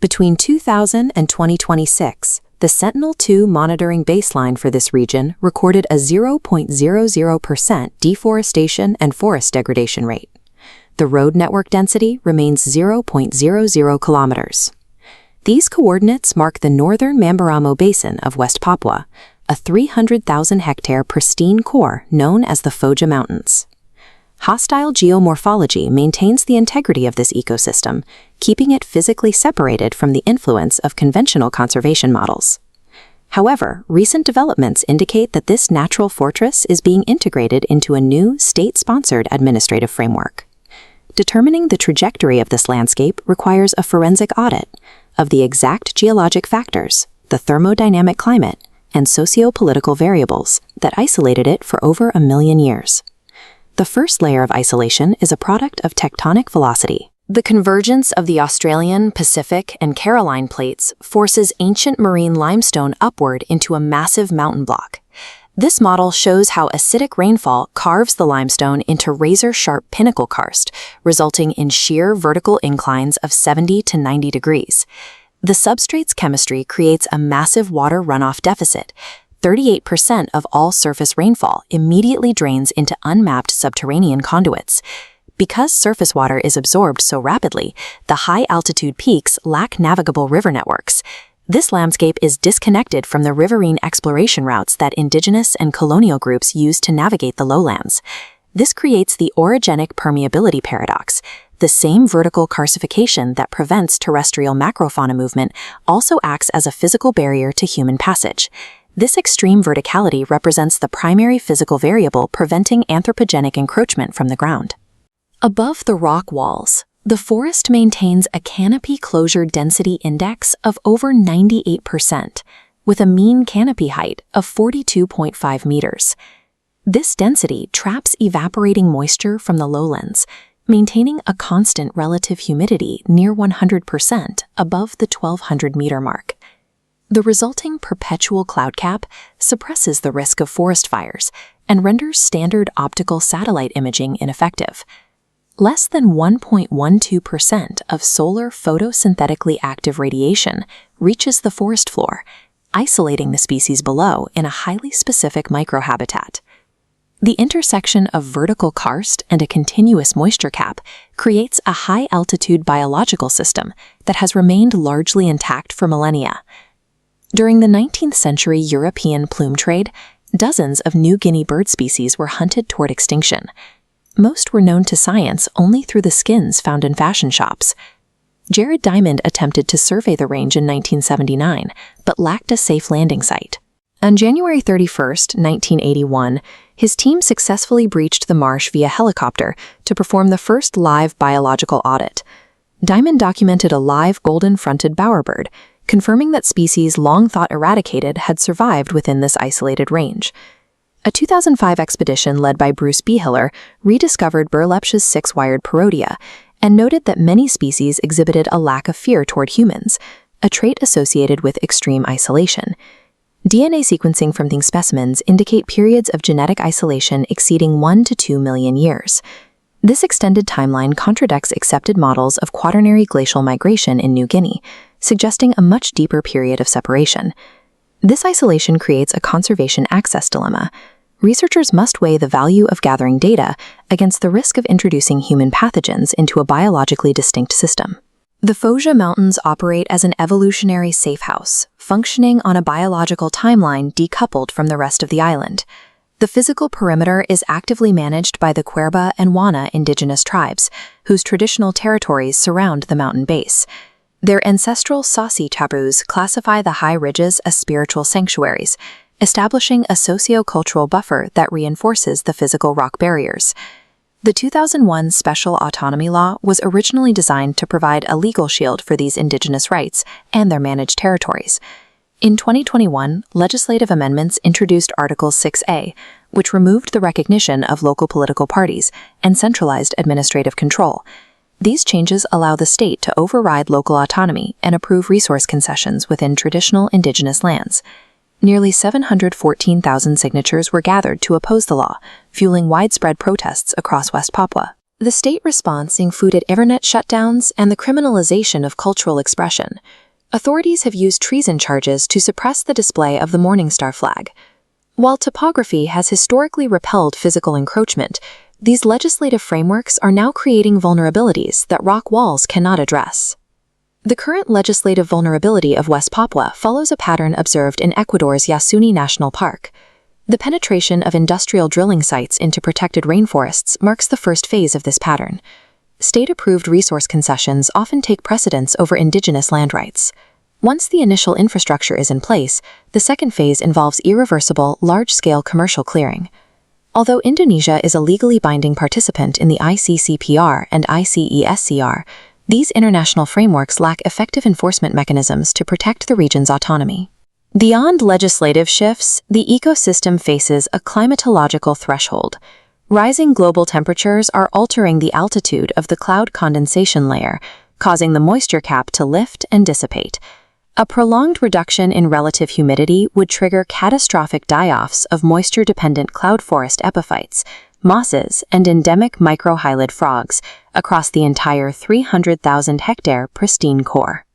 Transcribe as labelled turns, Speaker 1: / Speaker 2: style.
Speaker 1: Between 2000 and 2026, the Sentinel-2 monitoring baseline for this region recorded a 0.00% deforestation and forest degradation rate. The road network density remains 0.00 kilometers. These coordinates mark the northern Mamberamo Basin of West Papua, a 300,000-hectare pristine core known as the Foja Mountains. Hostile geomorphology maintains the integrity of this ecosystem, keeping it physically separated from the influence of conventional conservation models. However, recent developments indicate that this natural fortress is being integrated into a new state-sponsored administrative framework. Determining the trajectory of this landscape requires a forensic audit of the exact geologic factors, the thermodynamic climate, and socio-political variables that isolated it for over 1 million years. The first layer of isolation is a product of tectonic velocity. The convergence of the Australian, Pacific, and Caroline plates forces ancient marine limestone upward into a massive mountain block. This model shows how acidic rainfall carves the limestone into razor-sharp pinnacle karst, resulting in sheer vertical inclines of 70 to 90 degrees. The substrate's chemistry creates a massive water runoff deficit. 38% of all surface rainfall immediately drains into unmapped subterranean conduits. Because surface water is absorbed so rapidly, the high-altitude peaks lack navigable river networks. This landscape is disconnected from the riverine exploration routes that indigenous and colonial groups use to navigate the lowlands. This creates the orogenic permeability paradox. The same vertical karstification that prevents terrestrial macrofauna movement also acts as a physical barrier to human passage. This extreme verticality represents the primary physical variable preventing anthropogenic encroachment from the ground. Above the rock walls, the forest maintains a canopy closure density index of over 98%, with a mean canopy height of 42.5 meters. This density traps evaporating moisture from the lowlands, maintaining a constant relative humidity near 100% above the 1,200-meter mark. The resulting perpetual cloud cap suppresses the risk of forest fires and renders standard optical satellite imaging ineffective. Less than 1.12% of solar photosynthetically active radiation reaches the forest floor, isolating the species below in a highly specific microhabitat. The intersection of vertical karst and a continuous moisture cap creates a high-altitude biological system that has remained largely intact for millennia. During the 19th century European plume trade, dozens of New Guinea bird species were hunted toward extinction. Most were known to science only through the skins found in fashion shops. Jared Diamond attempted to survey the range in 1979, but lacked a safe landing site. On January 31, 1981, his team successfully breached the marsh via helicopter to perform the first live biological audit. Diamond documented a live golden-fronted bowerbird, confirming that species long thought eradicated had survived within this isolated range. A 2005 expedition led by Bruce Behiller rediscovered Burlepsch's six-wired parodia and noted that many species exhibited a lack of fear toward humans, a trait associated with extreme isolation. DNA sequencing from these specimens indicate periods of genetic isolation exceeding 1 to 2 million years. This extended timeline contradicts accepted models of quaternary glacial migration in New Guinea, suggesting a much deeper period of separation. This isolation creates a conservation access dilemma. Researchers must weigh the value of gathering data against the risk of introducing human pathogens into a biologically distinct system. The Foja Mountains operate as an evolutionary safehouse, functioning on a biological timeline decoupled from the rest of the island. The physical perimeter is actively managed by the Kwerba and Wana indigenous tribes, whose traditional territories surround the mountain base. Their ancestral Sasi taboos classify the high ridges as spiritual sanctuaries, establishing a socio-cultural buffer that reinforces the physical rock barriers. The 2001 Special Autonomy Law was originally designed to provide a legal shield for these indigenous rights and their managed territories. In 2021, legislative amendments introduced Article 6A, which removed the recognition of local political parties and centralized administrative control. These changes allow the state to override local autonomy and approve resource concessions within traditional indigenous lands. Nearly 714,000 signatures were gathered to oppose the law, fueling widespread protests across West Papua. The state response included internet shutdowns and the criminalization of cultural expression. Authorities have used treason charges to suppress the display of the Morningstar flag. While topography has historically repelled physical encroachment, these legislative frameworks are now creating vulnerabilities that rock walls cannot address. The current legislative vulnerability of West Papua follows a pattern observed in Ecuador's Yasuni National Park. The penetration of industrial drilling sites into protected rainforests marks the first phase of this pattern. State-approved resource concessions often take precedence over indigenous land rights. Once the initial infrastructure is in place, the second phase involves irreversible, large-scale commercial clearing. Although Indonesia is a legally binding participant in the ICCPR and ICESCR, these international frameworks lack effective enforcement mechanisms to protect the region's autonomy. Beyond legislative shifts, the ecosystem faces a climatological threshold. Rising global temperatures are altering the altitude of the cloud condensation layer, causing the moisture cap to lift and dissipate. A prolonged reduction in relative humidity would trigger catastrophic die-offs of moisture-dependent cloud forest epiphytes, mosses, and endemic microhylid frogs across the entire 300,000-hectare pristine core.